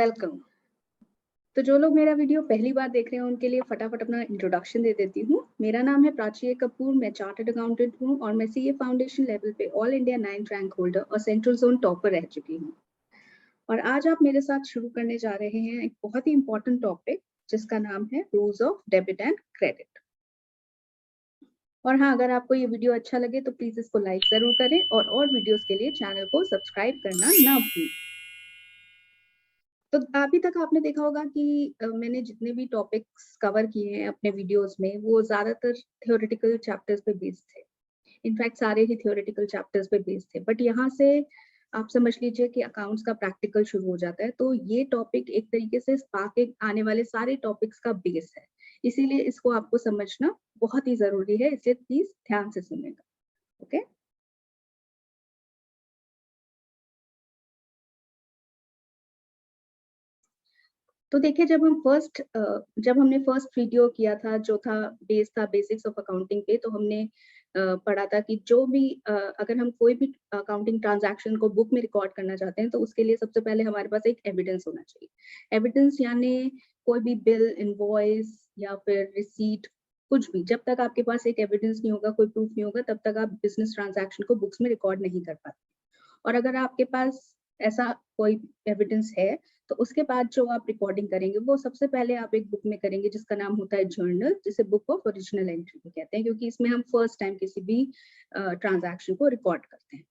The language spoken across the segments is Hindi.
वेलकम। तो जो लोग मेरा वीडियो पहली बार देख रहे हैं उनके लिए फटाफट अपना इंट्रोडक्शन दे देती हूँ। मेरा नाम है प्राची कपूर, मैं चार्टर्ड अकाउंटेंट हूँ और मैं सीए फाउंडेशन लेवल पे all India 9th rank holder और सेंट्रल जोन टॉपर रह चुकी हूँ। और आज आप मेरे साथ शुरू करने जा रहे हैं एक बहुत ही इंपॉर्टेंट टॉपिक जिसका नाम है rules of debit and credit. और हाँ, अगर आपको ये वीडियो अच्छा लगे तो प्लीज इसको लाइक जरूर करें और वीडियोस के लिए चैनल को सब्सक्राइब करना ना भूलें। तो अभी तक आपने देखा होगा कि मैंने जितने भी टॉपिक्स कवर किए हैं अपने वीडियोस में वो ज्यादातर थ्योरेटिकल चैप्टर्स पे बेस्ड थे। इनफैक्ट सारे ही थ्योरेटिकल चैप्टर्स पे बेस्ड थे, बट यहाँ से आप समझ लीजिए कि अकाउंट्स का प्रैक्टिकल शुरू हो जाता है। तो ये टॉपिक एक तरीके से आगे आने वाले सारे टॉपिक्स का बेस है, इसीलिए इसको आपको समझना बहुत ही जरूरी है, इसलिए प्लीज ध्यान से सुनेगा। ओके तो देखिए, जब हमने फर्स्ट वीडियो किया था जो था बेसिक्स ऑफ अकाउंटिंग पे, तो हमने पढ़ा था कि जो भी अगर हम कोई भी अकाउंटिंग ट्रांजैक्शन को बुक में रिकॉर्ड करना चाहते हैं तो उसके लिए सबसे पहले हमारे पास एक एविडेंस होना चाहिए। एविडेंस यानी कोई भी बिल, इनवॉइस या फिर रिसीट, कुछ भी। जब तक आपके पास एक एविडेंस नहीं होगा, कोई प्रूफ नहीं होगा, तब तक आप बिजनेस ट्रांजैक्शन को बुक्स में रिकॉर्ड नहीं कर पाते। और अगर आपके पास ऐसा कोई एविडेंस है तो उसके बाद जो आप रिकॉर्डिंग करेंगे वो सबसे पहले आप एक बुक में करेंगे जिसका नाम होता है जर्नल, जिसे बुक ऑफ ओरिजिनल एंट्री भी कहते हैं, क्योंकि इसमें हम फर्स्ट टाइम किसी भी ट्रांजैक्शन को रिकॉर्ड करते हैं।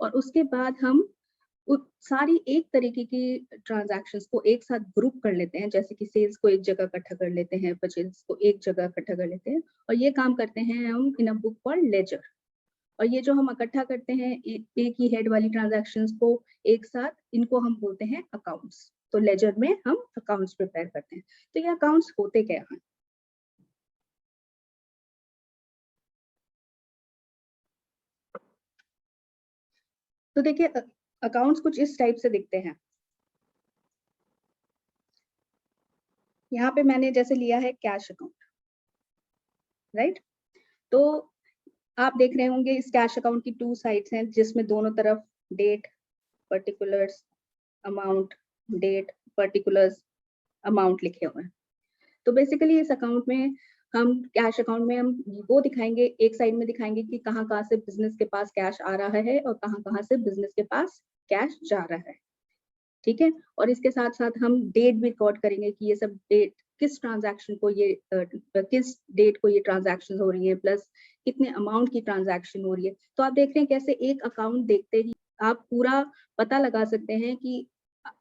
और उसके बाद हम सारी एक तरीके की ट्रांजैक्शंस को एक साथ ग्रुप कर लेते हैं, जैसे कि सेल्स को एक जगह इकट्ठा कर लेते हैं, परचेज को एक जगह इकट्ठा कर लेते हैं, और ये काम करते हैं हम इन अ बुक कॉल्ड लेजर। और ये जो हम इकट्ठा करते हैं एक ही हेड वाली ट्रांजैक्शंस को एक साथ, इनको हम बोलते हैं अकाउंट्स। तो लेजर में हम अकाउंट्स प्रिपेयर करते हैं। तो ये अकाउंट्स होते क्या हैं? तो देखिए, अकाउंट्स कुछ इस टाइप से दिखते हैं। यहाँ पे मैंने जैसे लिया है कैश अकाउंट, राइट। तो आप देख रहे होंगे इस कैश अकाउंट की टू साइड्स हैं, जिसमें दोनों तरफ date, particulars, amount, date, particulars, amount लिखे हुए हैं। तो बेसिकली इस अकाउंट में हम कैश अकाउंट में हम वो दिखाएंगे, एक साइड में दिखाएंगे कि कहाँ कहाँ से बिजनेस के पास कैश आ रहा है और कहाँ कहाँ से बिजनेस के पास कैश जा रहा है, ठीक है। और इसके साथ साथ हम डेट भी रिकॉर्ड करेंगे कि ये सब डेट किस ट्रांजैक्शन को ये किस डेट को ये ट्रांजैक्शन हो रही है, प्लस कितने अमाउंट की ट्रांजैक्शन हो रही है। तो आप देख रहे हैं कैसे एक अकाउंट देखते ही आप पूरा पता लगा सकते हैं कि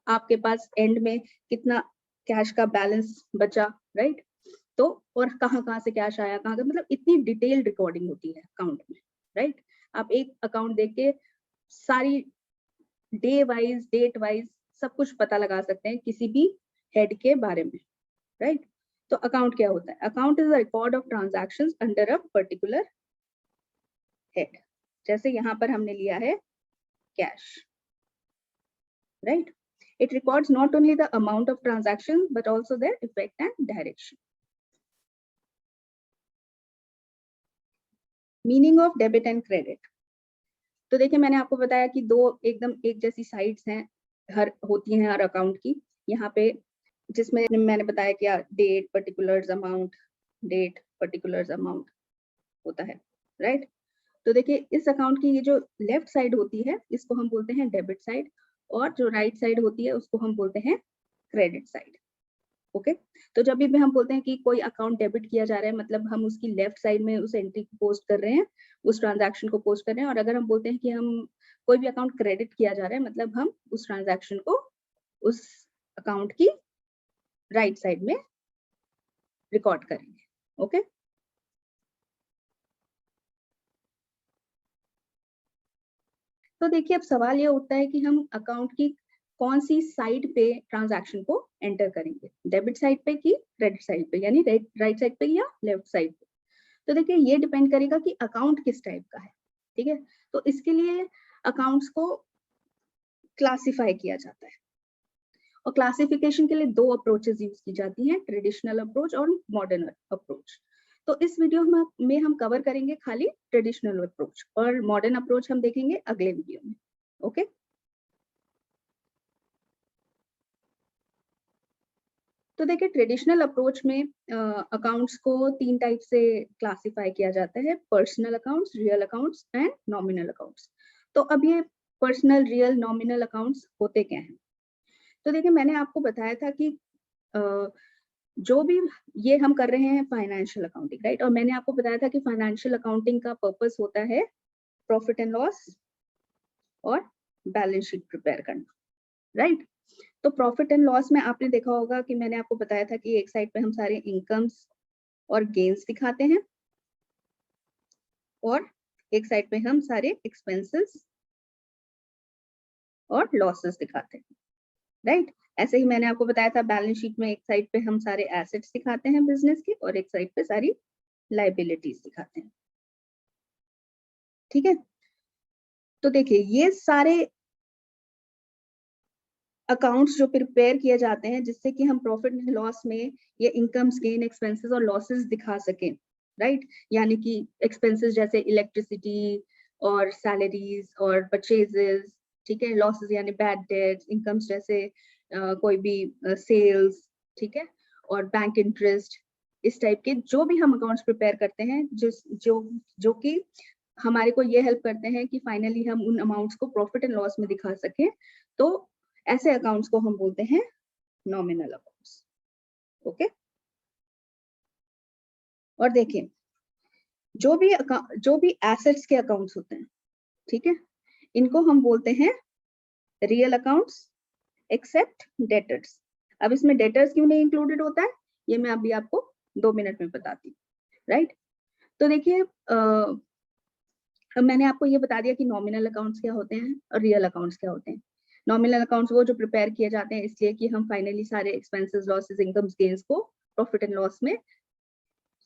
आपके पास एंड में कितना कैश का बैलेंस बचा, राइट। तो और कहाँ कहाँ से कैश आया, कहाँ का, मतलब इतनी डिटेल रिकॉर्डिंग होती है अकाउंट में, राइट। आप एक अकाउंट देख के सारी डे वाइज, डेट वाइज सब कुछ पता लगा सकते हैं किसी भी हेड के बारे में, राइट। तो अकाउंट क्या होता है? Account is a record of transactions under a particular head. जैसे यहाँ पर हमने लिया है cash, right. It records not only the amount of transactions but also their effect and direction. Meaning of debit and credit. तो देखिए, मैंने आपको बताया कि दो एकदम एक जैसी साइड्स हैं, हर होती हैं हर अकाउंट की। यहाँ पे जिसमें मैंने बताया कि date, particulars, amount, date, particulars, amount होता है, राइट। तो देखिए, इस अकाउंट की ये जो लेफ्ट साइड होती है इसको हम बोलते हैं डेबिट साइड, और जो राइट साइड होती है उसको हम बोलते हैं क्रेडिट साइड। ओके तो जब भी हम बोलते हैं कि कोई अकाउंट डेबिट किया जा रहा है, मतलब हम उसकी लेफ्ट साइड में उस एंट्री को पोस्ट कर रहे हैं, उस ट्रांजैक्शन को पोस्ट कर रहे हैं। और अगर हम बोलते हैं कि हम कोई भी अकाउंट क्रेडिट किया जा रहा है, मतलब हम उस ट्रांजैक्शन को उस अकाउंट की राइट साइड में रिकॉर्ड करेंगे। ओके तो देखिए, अब सवाल ये उठता है कि हम अकाउंट की कौन सी साइड पे ट्रांजैक्शन को एंटर करेंगे, डेबिट साइड पे कि क्रेडिट साइड पे, यानी राइट साइड पे या लेफ्ट साइड पे। तो देखिए, ये डिपेंड करेगा कि अकाउंट किस टाइप का है, ठीक है। तो इसके लिए अकाउंट्स को क्लासिफाई किया जाता है, और क्लासिफिकेशन के लिए दो अप्रोचेस यूज की जाती हैं, ट्रेडिशनल अप्रोच और मॉडर्न अप्रोच। तो इस वीडियो में हम कवर करेंगे खाली ट्रेडिशनल अप्रोच, और मॉडर्न अप्रोच हम देखेंगे अगले वीडियो में। ओके तो देखिए ट्रेडिशनल अप्रोच में अकाउंट्स को 3 टाइप से क्लासिफाई किया जाता है, personal accounts, real accounts and nominal accounts. तो अब ये पर्सनल, रियल, नॉमिनल अकाउंट्स होते क्या हैं? तो देखिए मैंने आपको बताया था कि जो भी ये हम कर रहे हैं फाइनेंशियल अकाउंटिंग, राइट? और मैंने आपको बताया था कि फाइनेंशियल अकाउंटिंग का पर्पस होता है प्रॉफिट एंड लॉस और बैलेंस शीट प्रिपेयर करना, राइट? तो प्रॉफिट एंड लॉस में आपने देखा होगा कि मैंने आपको बताया था कि एक साइड पे हम सारे इनकम्स और गेन्स दिखाते हैं और एक साइड पे हम सारे एक्सपेंसेस और लॉसेस दिखाते हैं, राइट? ऐसे ही मैंने आपको बताया था बैलेंस शीट में एक साइड पे हम सारे एसेट्स दिखाते हैं बिजनेस के और एक साइड पे सारी लायबिलिटीज दिखाते हैं, ठीक है? तो देखिए ये सारे अकाउंट्स जो प्रिपेयर किए जाते हैं जिससे कि हम प्रॉफिट एंड लॉस में ये इनकम्स, गेन, एक्सपेंसेस और लॉसेस दिखा सकें, राइट? यानी कि एक्सपेंसेस जैसे इलेक्ट्रिसिटी और सैलरीज और परचेजेस, ठीक है? लॉसेस यानी बैड डेट्स, इनकम्स जैसे कोई भी सेल्स, ठीक है? और बैंक इंटरेस्ट, इस टाइप के जो भी हम अकाउंट्स प्रिपेयर करते हैं जो कि हमारे को ये हेल्प करते हैं कि फाइनली हम उन अमाउंट्स को प्रॉफिट एंड लॉस में दिखा सकें, तो ऐसे अकाउंट्स को हम बोलते हैं नॉमिनल अकाउंट्स, ओके? और देखिए जो भी एसेट्स के अकाउंट्स होते हैं, ठीक है, इनको हम बोलते हैं रियल अकाउंट्स एक्सेप्ट डेटर्स। अब इसमें डेटर्स क्यों नहीं इंक्लूडेड होता है ये मैं अभी आपको 2 मिनट में बताती हूँ, राइट? तो देखिए मैंने आपको ये बता दिया कि नॉमिनल अकाउंट्स क्या होते हैं और रियल अकाउंट्स क्या होते हैं। नॉमिनल अकाउंट्स वो जो प्रिपेयर किए जाते हैं इसलिए कि हम फाइनली सारे एक्सपेंसेस, लॉसेस, इनकम्स, गेन्स को प्रॉफिट एंड लॉस में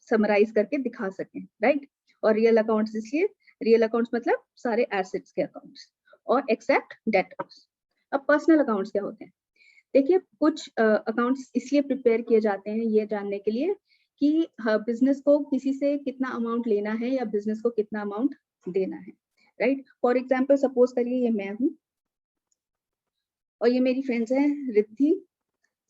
समराइज करके दिखा सकें, राइट? और रियल अकाउंट्स इसलिए, रियल अकाउंट्स मतलब सारे एसेट्स के अकाउंट्स और एक्सेप्ट डेटर्स। अब पर्सनल अकाउंट्स क्या होते हैं? देखिए कुछ अकाउंट्स इसलिए प्रिपेयर किए जाते हैं ये जानने के लिए कि बिजनेस को किसी से कितना अमाउंट लेना है या बिजनेस को कितना अमाउंट देना है, राइट? फॉर एग्जाम्पल सपोज करिए ये मैं हूँ और ये मेरी फ्रेंड्स हैं रिद्धि,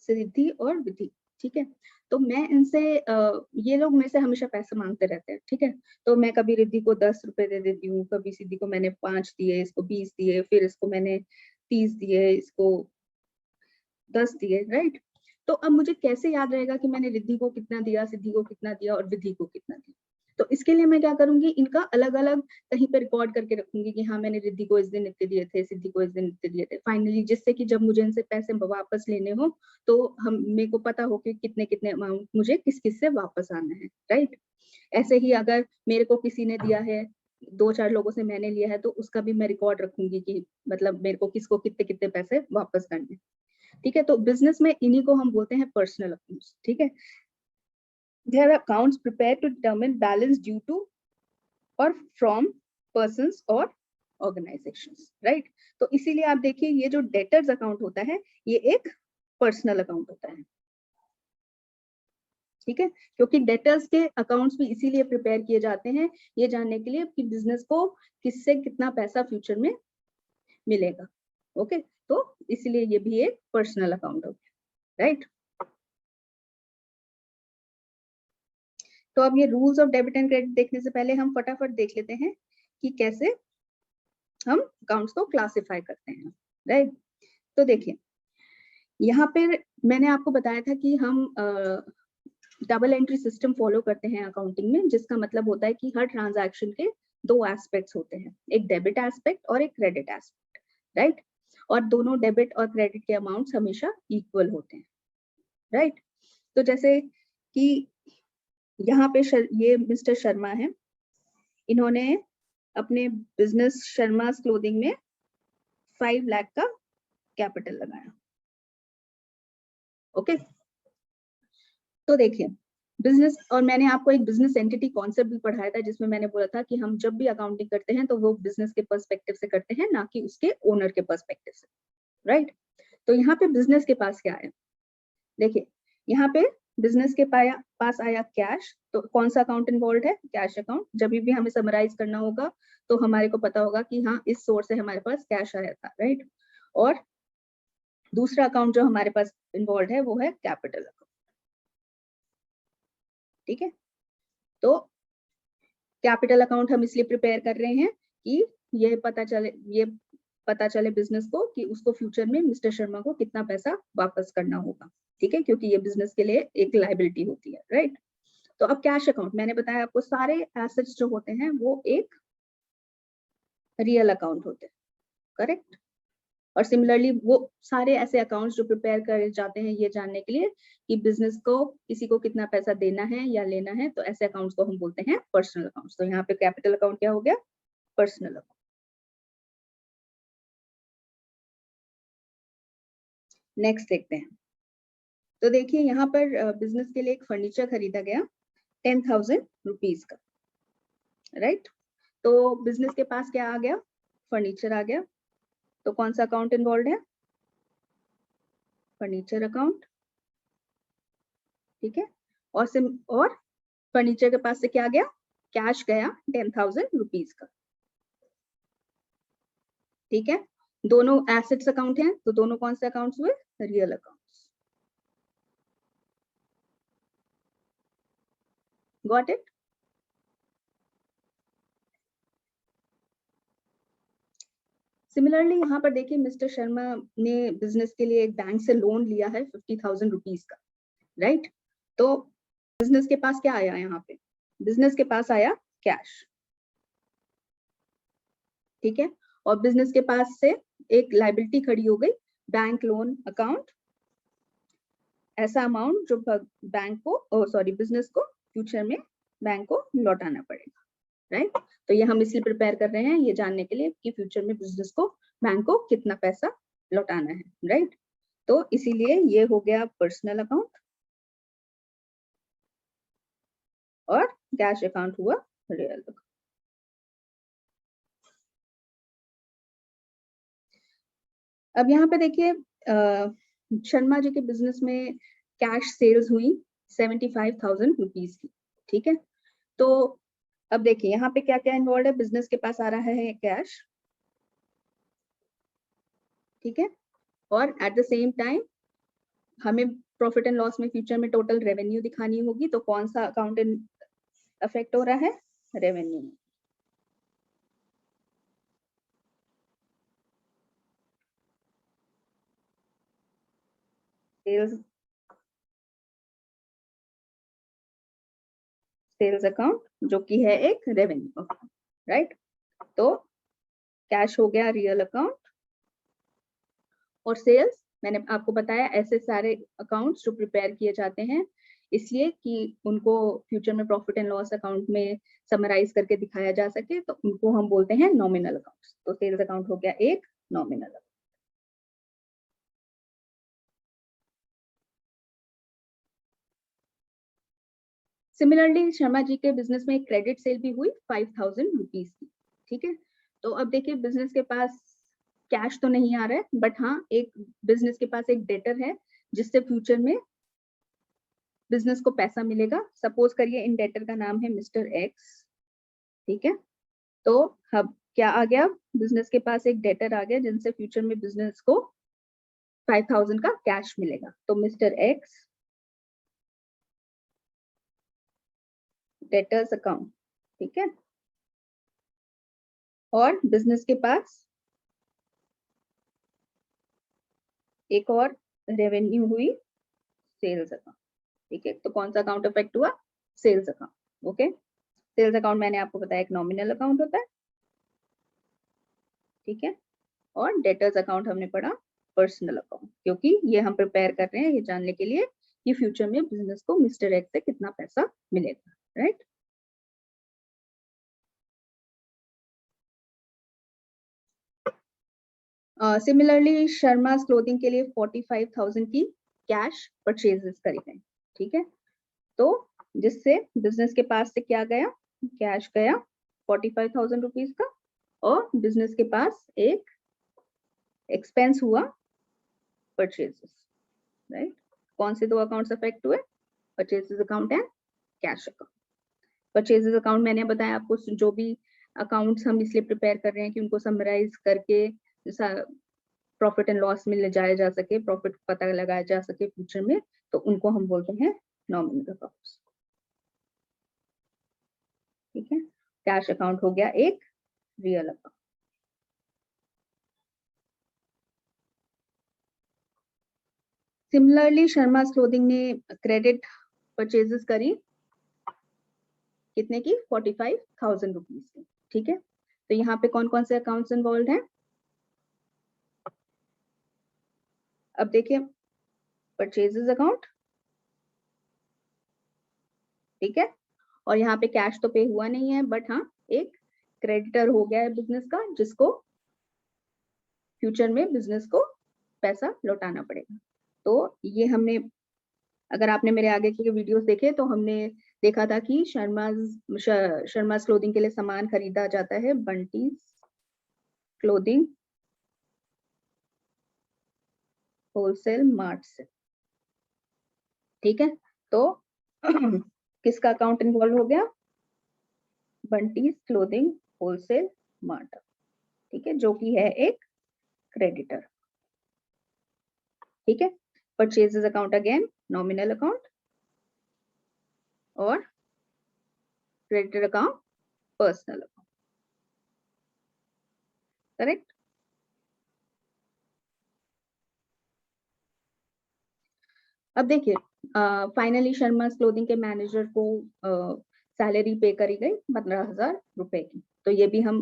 सिद्धि और विधि, ठीक है? तो मैं इनसे ये लोग मेरे से हमेशा पैसे मांगते रहते हैं, ठीक है? तो मैं कभी रिद्धि को 10 रुपए दे देती हूँ, कभी सिद्धि को मैंने 5 दिए, इसको 20 दिए, फिर इसको मैंने 30 दिए, इसको 10 दिए, राइट? तो अब मुझे कैसे याद रहेगा कि मैंने रिद्धि को कितना दिया, सिद्धि को कितना दिया और विधि को कितना दिया? तो इसके लिए मैं क्या करूंगी, इनका अलग अलग कहीं पे रिकॉर्ड करके रखूंगी कि हाँ मैंने रिद्धि को इस दिन इतने दिए थे, सिद्धि को इस दिन इतने दिए थे, फाइनली जिससे कि जब मुझे इनसे पैसे वापस लेने हो तो हम मेरे को पता हो कि कितने कितने अमाउंट मुझे किस किस से वापस आना है, राइट? ऐसे ही अगर मेरे को किसी ने दिया है, 2-4 लोगों से मैंने लिया है तो उसका भी मैं रिकॉर्ड रखूंगी कि मतलब मेरे को किसको कितने कितने पैसे वापस करने, ठीक है? तो बिजनेस में इन्हीं को हम बोलते हैं पर्सनल अकाउंट्स, ठीक है? They are accounts prepared to determine balance due to or from persons or organizations, right? तो इसीलिए आप देखिए ये जो डेटर्स अकाउंट होता है ये एक पर्सनल अकाउंट होता है, ठीक है? क्योंकि डेटर्स के अकाउंट्स भी इसीलिए प्रिपेयर किए जाते हैं ये जानने के लिए कि बिजनेस को किससे कितना पैसा फ्यूचर में मिलेगा, ओके? तो इसीलिए ये भी एक पर्सनल अकाउंट हो गया, राइट? तो अब ये rules of debit and credit देखने से पहले हम फटाफट देख लेते हैं कि कैसे हम अकाउंट्स को क्लासिफाई करते हैं, राइट? तो देखिए यहाँ पे मैंने आपको बताया था कि हम डबल एंट्री सिस्टम फॉलो करते हैं अकाउंटिंग में, जिसका मतलब होता है कि हर ट्रांजैक्शन के 2 एस्पेक्ट्स होते हैं, एक डेबिट एस्पेक्ट और एक क्रेडिट एस्पेक्ट, राइट? और दोनों डेबिट और क्रेडिट के अमाउंट्स हमेशा इक्वल होते हैं, राइट? तो जैसे कि यहाँ पे ये मिस्टर शर्मा है, इन्होंने अपने बिजनेस शर्मा क्लोथिंग में 5 लाख का कैपिटल लगाया, ओके? तो देखिए बिजनेस, और मैंने आपको एक बिजनेस एंटिटी कॉन्सेप्ट भी पढ़ाया था जिसमें मैंने बोला था कि हम जब भी अकाउंटिंग करते हैं तो वो बिजनेस के पर्सपेक्टिव से करते हैं, ना कि उसके ओनर के पर्सपेक्टिव से, राइट? तो यहाँ पे बिजनेस के पास क्या है, देखिए यहाँ पे बिजनेस के पास आया कैश, तो कौन सा अकाउंट इन्वॉल्व है? Cash account. जब भी हमें समराइज करना होगा तो हमारे को पता होगा कि हाँ इस सोर्स से हमारे पास कैश आया था, राइट? और दूसरा अकाउंट जो हमारे पास इन्वॉल्व है वो है कैपिटल अकाउंट, ठीक है, तो कैपिटल अकाउंट हम इसलिए प्रिपेयर कर रहे हैं कि ये पता चले बिजनेस को कि उसको फ्यूचर में मिस्टर शर्मा को कितना पैसा वापस करना होगा, ठीक है, क्योंकि ये बिजनेस के लिए एक लायबिलिटी होती है, राइट। तो अब कैश अकाउंट, मैंने बताया आपको सारे एसेट्स जो होते हैं वो एक रियल अकाउंट होते हैं, करेक्ट। और सिमिलरली वो सारे ऐसे अकाउंट्स जो प्रिपेयर करे जाते हैं ये जानने के लिए कि बिजनेस को किसी को कितना पैसा देना है या लेना है, तो ऐसे अकाउंट्स को हम बोलते हैं पर्सनल अकाउंट्स। तो यहाँ पे कैपिटल अकाउंट क्या हो गया, पर्सनल अकाउंट। नेक्स्ट देखते हैं। तो देखिए यहाँ पर बिजनेस के लिए एक फर्नीचर खरीदा गया 10,000 रुपीज का, राइट। तो बिजनेस के पास क्या आ गया, फर्नीचर आ गया। तो कौन सा अकाउंट इन्वॉल्व है, फर्नीचर अकाउंट, ठीक है। और फर्नीचर के पास से क्या गया, कैश गया 10,000 रुपीज का, ठीक है। दोनों एसेट्स अकाउंट हैं, तो दोनों कौन से अकाउंट्स हुए, real accounts. Got it. Similarly यहाँ पर देखिए मिस्टर शर्मा ने बिजनेस के लिए एक बैंक से लोन लिया है 50,000 रुपीज का, राइट। तो बिजनेस के पास क्या आया, यहाँ पे बिजनेस के पास आया कैश, ठीक है। और बिजनेस के पास से एक लायबिलिटी खड़ी हो गई, बैंक लोन अकाउंट, ऐसा अमाउंट जो बैंक को बिजनेस को फ्यूचर में बैंक को लौटाना पड़ेगा, राइट। तो ये हम इसलिए प्रिपेयर कर रहे हैं ये जानने के लिए कि फ्यूचर में बिजनेस को बैंक को कितना पैसा लौटाना है, राइट। तो इसीलिए ये हो गया पर्सनल अकाउंट और कैश अकाउंट हुआ रियल अकाउंट। अब यहाँ पे देखिए शर्मा जी के बिजनेस में कैश सेल्स हुई 75,000 रुपीज की, ठीक है। तो अब देखिए यहाँ पे क्या क्या इन्वॉल्व है, बिजनेस के पास आ रहा है कैश, ठीक है। और एट द सेम टाइम हमें प्रॉफिट एंड लॉस में फ्यूचर में टोटल रेवेन्यू दिखानी होगी, तो कौन सा अकाउंट अफेक्ट हो रहा है, रेवेन्यू। सेल्स अकाउंट जो कि है एक रेवेन्यू अकाउंट, राइट। तो कैश हो गया रियल अकाउंट, और सेल्स मैंने आपको बताया ऐसे सारे अकाउंट्स जो प्रिपेयर किए जाते हैं इसलिए कि उनको फ्यूचर में प्रॉफिट एंड लॉस अकाउंट में समराइज करके दिखाया जा सके, तो उनको हम बोलते हैं नॉमिनल अकाउंट्स। तो सेल्स अकाउंट हो गया एक nominal account. Similarly Sharma ji के बिजनेस में एक क्रेडिट सेल भी हुई 5,000 रुपीज की, ठीक है। तो अब देखिए बिजनेस के पास कैश तो नहीं आ रहा है, बट हाँ एक बिजनेस के पास एक डेटर है जिससे फ्यूचर में बिजनेस को पैसा मिलेगा। सपोज करिए इन डेटर का नाम है मिस्टर एक्स, ठीक है। तो अब क्या आ गया, बिजनेस के पास एक डेटर आ गया जिनसे फ्यूचर में बिजनेस को 5,000 का कैश मिलेगा। तो मिस्टर एक्स डेटर्स अकाउंट, ठीक है। और बिजनेस के पास एक और रेवेन्यू हुई सेल्स अकाउंट, ठीक है। तो कौन सा अकाउंट अफेक्ट हुआ, sales account, okay. Sales account मैंने आपको बताया एक नॉमिनल अकाउंट होता है, ठीक है। और डेटर्स अकाउंट हमने पढ़ा पर्सनल अकाउंट, क्योंकि ये हम प्रिपेयर कर रहे हैं ये जानने के लिए कि फ्यूचर में बिजनेस को मिस्टर एक्स से कितना पैसा मिलेगा, राइट। सिमिलरली शर्मा क्लोथिंग के लिए 45,000 की कैश परचेजेस करी गई, ठीक है। तो जिससे बिजनेस के पास से क्या गया, कैश गया 45,000 रुपीज का, और बिजनेस के पास एक एक्सपेंस हुआ परचेजेस, राइट। कौन से दो अकाउंट्स अफेक्ट हुए, purchases account and cash account. Purchases account मैंने बताया आपको जो भी अकाउंट्स हम इसलिए प्रिपेयर कर रहे हैं कि उनको समराइज करके प्रॉफिट एंड लॉस में ले जाया जा सके, प्रॉफिट पता लगाया जा सके फ्यूचर में, तो उनको हम बोलते हैं नॉमिनल अकाउंट्स। कैश अकाउंट हो गया एक real account. Similarly Sharma clothing ने क्रेडिट परचेजेस करी कितने की 45,000 रुपीज की। ठीक है, तो यहाँ पे कौन कौन से अकाउंट्स इन्वॉल्व हैं? अब देखिए, परचेजेस अकाउंट, ठीक है, और यहाँ पे कैश तो पे हुआ नहीं है, बट हाँ एक क्रेडिटर हो गया है बिजनेस का, जिसको फ्यूचर में बिजनेस को पैसा लौटाना पड़ेगा। तो ये हमने, अगर आपने मेरे आगे के वीडियोस देखे तो हमने देखा था कि शर्मा's क्लोथिंग के लिए सामान खरीदा जाता है बंटीज क्लोथिंग होलसेल मार्ट से। ठीक है, तो किसका अकाउंट इन्वॉल्व हो गया? बंटीज क्लोथिंग होलसेल मार्ट, ठीक है, जो कि है एक क्रेडिटर। ठीक है, purchases account again nominal account और creditor account personal account. Correct. अब देखिए, फाइनली शर्मा's क्लोथिंग के मैनेजर को सैलरी पे करी गई 15,000 रुपए की। तो ये भी हम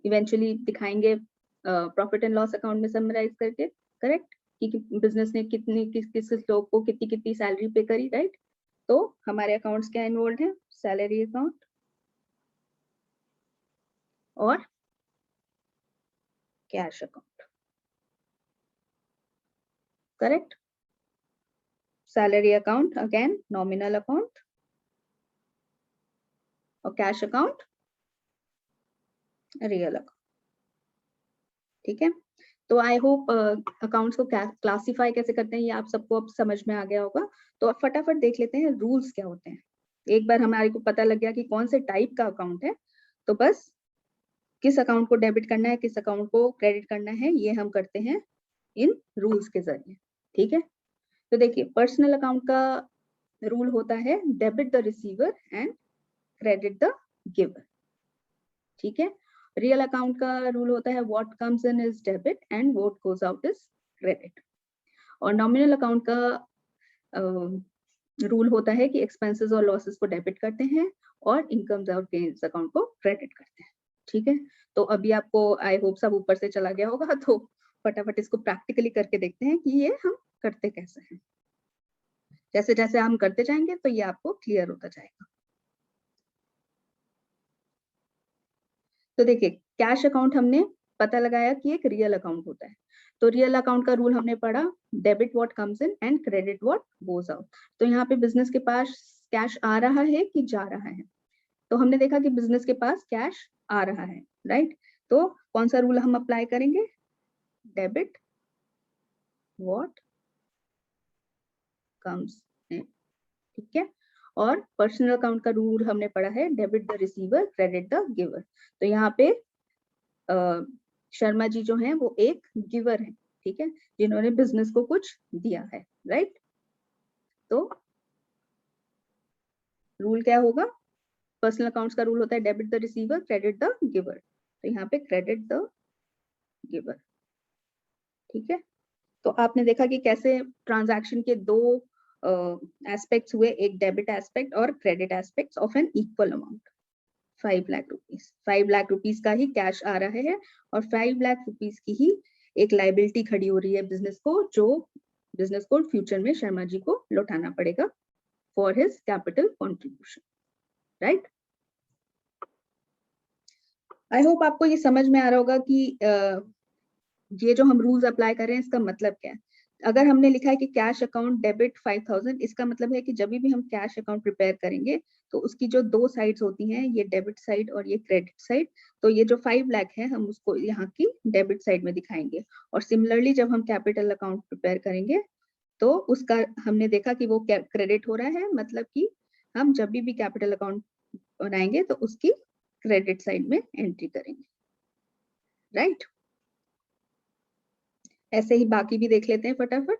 इवेंचुअली दिखाएंगे प्रॉफिट एंड लॉस अकाउंट में समराइज करके। करेक्ट, कि बिजनेस ने कितनी किस किस लोग को कितनी कितनी सैलरी पे करी। राइट, तो हमारे अकाउंट्स क्या इन्वॉल्व है? सैलरी अकाउंट और cash account. Correct, salary account again nominal account और कैश अकाउंट रियल अकाउंट। ठीक है, तो आई होप अकाउंट्स को क्लासिफाई कैसे करते हैं ये आप सबको अब समझ में आ गया होगा। तो अब फटाफट देख लेते हैं रूल्स क्या होते हैं। एक बार हमारे को पता लग गया कि कौन से टाइप का अकाउंट है, तो बस किस अकाउंट को डेबिट करना है, किस अकाउंट को क्रेडिट करना है, ये हम करते हैं इन रूल्स के जरिए। ठीक है, तो देखिए, पर्सनल अकाउंट का रूल होता है debit the receiver and credit the giver. ठीक है, रियल अकाउंट का रूल होता है what comes in is debit and what goes out is credit. और नॉमिनल अकाउंट का रूल होता है कि एक्सपेंसेस और लॉसेस को डेबिट करते हैं और इनकम्स और गेन्स अकाउंट को क्रेडिट करते हैं। ठीक है, तो अभी आपको आई होप सब ऊपर से चला गया होगा, तो फटाफट इसको प्रैक्टिकली करके देखते हैं कि ये हम करते कैसे हैं। जैसे जैसे हम करते जाएंगे तो ये आपको क्लियर होता जाएगा। तो देखिए, कैश अकाउंट हमने पता लगाया कि एक रियल अकाउंट होता है। तो रियल अकाउंट का रूल हमने पढ़ा, debit what comes in and credit what goes out. तो यहाँ पे बिजनेस के पास कैश आ रहा है कि जा रहा है? तो हमने देखा कि बिजनेस के पास कैश आ रहा है। राइट, तो कौन सा रूल हम अप्लाई करेंगे? Debit what comes in. ठीक है, और पर्सनल अकाउंट का रूल हमने पढ़ा है debit the receiver credit the giver. तो यहाँ पे शर्मा जी जो हैं वो एक गिवर है। ठीक है, जिन्होंने बिजनेस को कुछ दिया है। राइट, तो रूल क्या होगा? पर्सनल अकाउंट्स का रूल होता है debit the receiver credit the giver. तो यहाँ पे क्रेडिट द गिवर। ठीक है, तो आपने देखा कि कैसे ट्रांजैक्शन के दो एस्पेक्ट्स हुए, एक डेबिट एस्पेक्ट और credit aspect of an equal amount. 5 lakh rupees, 5 lakh rupees का ही कैश आ रहा है और 5 लाख रुपीस की ही एक लाइबिलिटी खड़ी हो रही है बिजनेस को, जो बिजनेस को फ्यूचर में शर्मा जी को लौटाना पड़ेगा for his capital contribution. Right, I hope आपको ये समझ में आ रहा होगा कि ये जो हम रूल्स अप्लाई कर रहे हैं इसका मतलब क्या है। अगर हमने लिखा है कि कैश अकाउंट डेबिट 5,000, इसका मतलब है कि जब भी हम कैश अकाउंट प्रिपेयर करेंगे तो उसकी जो दो साइड्स होती हैं, ये डेबिट साइड और ये क्रेडिट साइड, तो ये जो 5 लाख है हम उसको यहाँ की डेबिट साइड में दिखाएंगे। और सिमिलरली जब हम कैपिटल अकाउंट प्रिपेयर करेंगे तो उसका हमने देखा कि वो क्रेडिट हो रहा है, मतलब कि हम जब भी कैपिटल अकाउंट बनाएंगे तो उसकी क्रेडिट साइड में एंट्री करेंगे। राइट, ऐसे ही बाकी भी देख लेते हैं फटाफट।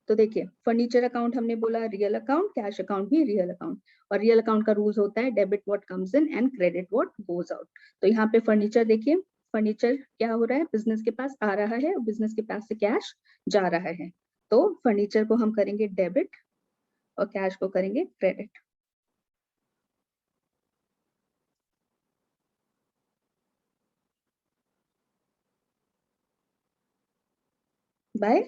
तो देखिए फर्नीचर अकाउंट हमने बोला रियल अकाउंट, कैश अकाउंट भी रियल अकाउंट, और रियल अकाउंट का रूल्स होता है debit what comes in and credit what goes out. तो यहाँ पे फर्नीचर देखिए, फर्नीचर क्या हो रहा है, बिजनेस के पास आ रहा है और बिजनेस के पास से कैश जा रहा है, तो फर्नीचर को हम करेंगे डेबिट और कैश को करेंगे क्रेडिट। बाय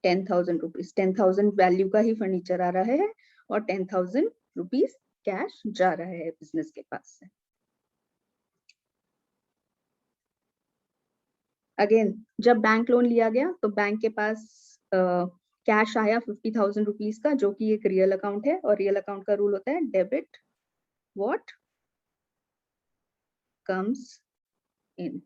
10,000 रुपीज, 10,000 वैल्यू का ही फर्नीचर आ रहा है और 10,000 रुपीज कैश जा रहा है बिजनेस के पास से। अगेन जब बैंक लोन लिया गया तो बैंक के पास कैश आया 50,000 रुपीज का, जो कि एक रियल अकाउंट है, और रियल अकाउंट का रूल होता है डेबिट व्हाट कम्स इन,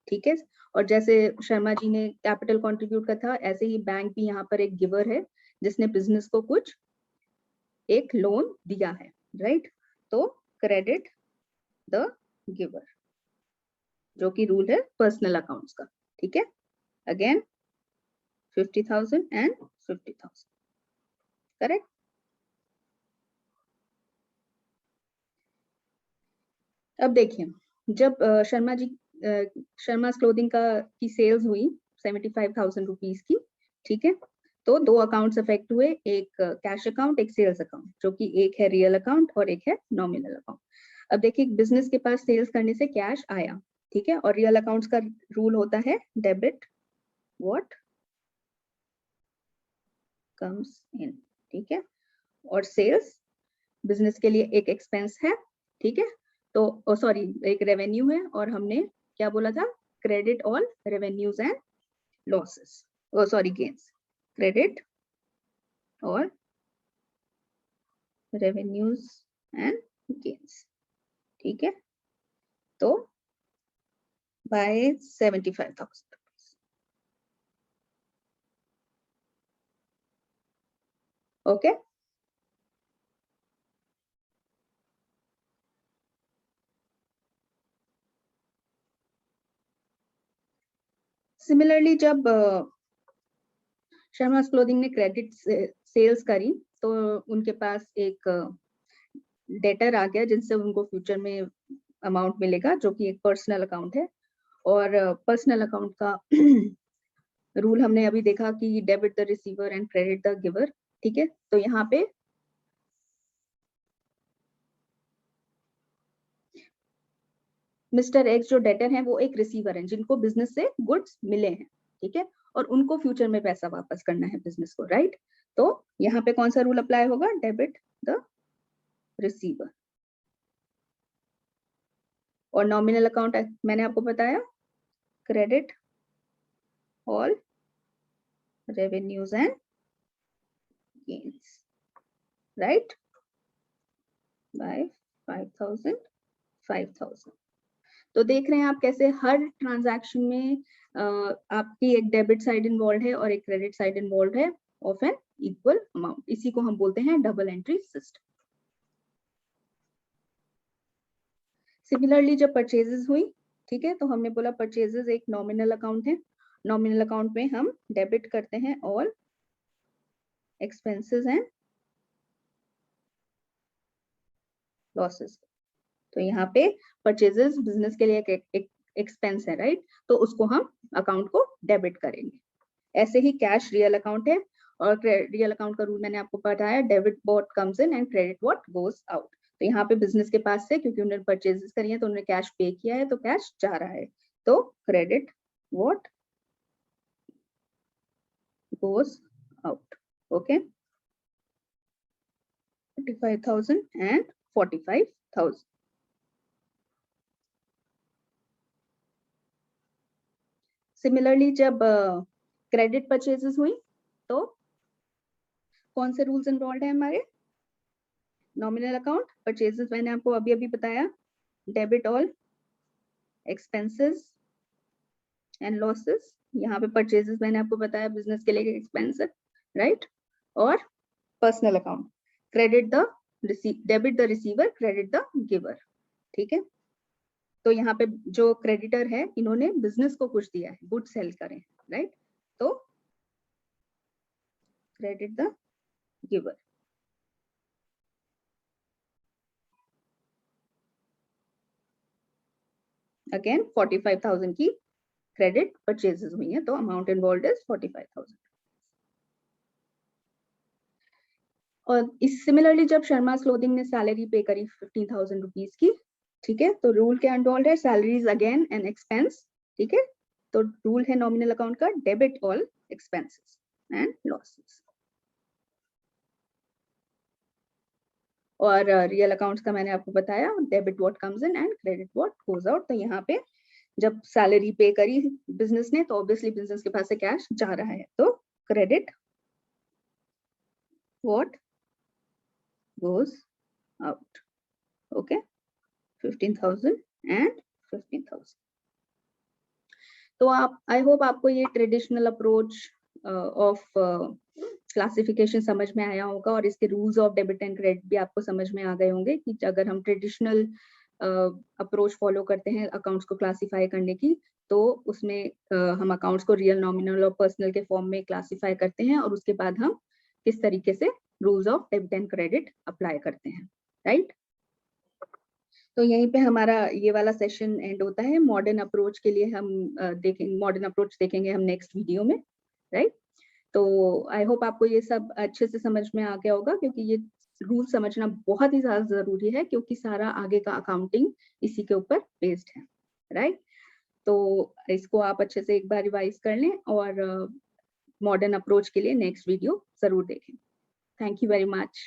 ठीक है। और जैसे शर्मा जी ने कैपिटल कंट्रीब्यूट का था, ऐसे ही बैंक भी यहाँ पर एक गिवर है जिसने बिजनेस को कुछ एक लोन दिया है, राइट। तो क्रेडिट द गिवर, जो कि रूल है पर्सनल अकाउंट्स का, ठीक है। Again 50,000 and 50,000, correct. अब देखिए जब शर्मा क्लोथिंग की सेल्स हुई 75,000 रुपीज की, ठीक है, तो दो अकाउंट्स अफेक्ट हुए, एक कैश अकाउंट एक सेल्स अकाउंट, जो कि एक है रियल अकाउंट और एक है नॉमिनल अकाउंट। अब देखिए बिजनेस के पास सेल्स करने से कैश आया, ठीक है, और रियल अकाउंट्स का रूल होता है डेबिट व्हाट कम्स इन, ठीक है, और सेल्स बिजनेस के लिए एक एक्सपेंस है, ठीक है। तो सॉरी एक रेवेन्यू है, और हमने क्या बोला था, credit all revenues and losses, sorry gains, credit और रेवेन्यूज एंड गेन्स, ठीक है। तो बाय 75,000, ओके। सिमिलरली जब शर्मा क्लोथिंग ने क्रेडिट सेल्स करी, तो उनके पास एक डेटर आ गया जिनसे उनको फ्यूचर में अमाउंट मिलेगा, जो कि एक पर्सनल अकाउंट है, और पर्सनल अकाउंट का रूल हमने अभी देखा कि debit the receiver and credit the giver, ठीक है। तो यहाँ पे मिस्टर एक्स जो डेटर है वो एक रिसीवर है, जिनको बिजनेस से गुड्स मिले हैं, ठीक है, और उनको फ्यूचर में पैसा वापस करना है बिजनेस को, राइट। तो यहाँ पे कौन सा रूल अप्लाई होगा, डेबिट द रिसीवर। और नॉमिनल अकाउंट मैंने आपको बताया credit all revenues and gains, right, by 5,000 5,000। तो देख रहे हैं आप कैसे हर ट्रांजैक्शन में आपकी एक डेबिट साइड इन्वॉल्व है और एक क्रेडिट साइड इन्वॉल्व है ऑफ एन इक्वल अमाउंट। इसी को हम बोलते हैं डबल एंट्री सिस्टम। सिमिलरली जब परचेजेस हुई, ठीक है, तो हमने बोला परचेजेस एक नॉमिनल अकाउंट है, नॉमिनल अकाउंट में हम डेबिट करते हैं ऑल एक्सपेंसेस एंड लॉसेस। तो यहाँ पे परचेजेस बिजनेस के लिए एक एक्सपेंस है, राइट, तो उसको हम अकाउंट को डेबिट करेंगे। ऐसे ही कैश रियल अकाउंट है, और रियल अकाउंट का रूल मैंने आपको बताया, debit what comes in and credit what goes out. तो यहाँ पे बिजनेस के पास से, क्योंकि उन्होंने परचेजेस करी है तो उन्होंने कैश पे किया है, तो कैश जा रहा है, तो credit what goes out, okay. 45,000 and 45,000। Similarly जब क्रेडिट परचेजेस हुई, तो कौन से रूल्स इन्वॉल्व है हमारे, नॉमिनल अकाउंट, परचेजेस मैंने आपको अभी अभी बताया, debit all expenses and losses, यहाँ पे परचेजेस मैंने आपको बताया बिजनेस के लिए एक्सपेंस है, राइट। और personal account, credit the debit the receiver credit the giver, ठीक है। तो यहाँ पे जो क्रेडिटर है, इन्होंने बिजनेस को कुछ दिया है, गुड सेल करें, राइट। तो credit the giver. Again 45,000 की credit purchases हुई है, तो amount involved is 45,000. और इस सिमिलरली जब शर्मा क्लोथिंग ने सैलरी पे करी 15,000 रुपीज की, ठीक है, तो रूल क्या इन्वॉल्व है, सैलरीज अगेन एन एक्सपेंस, ठीक है, तो रूल है नॉमिनल अकाउंट का, debit all expenses and losses. और रियल अकाउंट्स का मैंने आपको बताया, debit what comes in and credit what goes out. तो यहाँ पे जब सैलरी पे करी बिजनेस ने, तो ऑब्वियसली बिजनेस के पास से कैश जा रहा है, तो credit what goes out. Okay, 15,000 and 15,000. तो आप, आई होप आपको ये ट्रेडिशनल अप्रोच ऑफ क्लासिफिकेशन समझ में आया होगा, और इसके rules of debit and credit भी आपको समझ में आ गए होंगे कि अगर हम ट्रेडिशनल अप्रोच फॉलो करते हैं अकाउंट्स को क्लासिफाई करने की, तो उसमें हम अकाउंट्स को रियल, नॉमिनल और पर्सनल के फॉर्म में क्लासिफाई करते हैं, और उसके बाद हम किस तरीके से rules of debit and credit apply करते हैं, राइट. तो यहीं पे हमारा ये वाला सेशन एंड होता है. मॉडर्न अप्रोच के लिए हम देखेंगे, मॉडर्न अप्रोच देखेंगे हम नेक्स्ट वीडियो में, राइट. तो आई होप आपको ये सब अच्छे से समझ में आ गया होगा, क्योंकि ये रूल समझना बहुत ही ज्यादा जरूरी है, क्योंकि सारा आगे का अकाउंटिंग इसी के ऊपर बेस्ड है, राइट. तो इसको आप अच्छे से एक बार रिवाइज कर लें, और मॉडर्न अप्रोच के लिए नेक्स्ट वीडियो जरूर देखें. Thank you very much.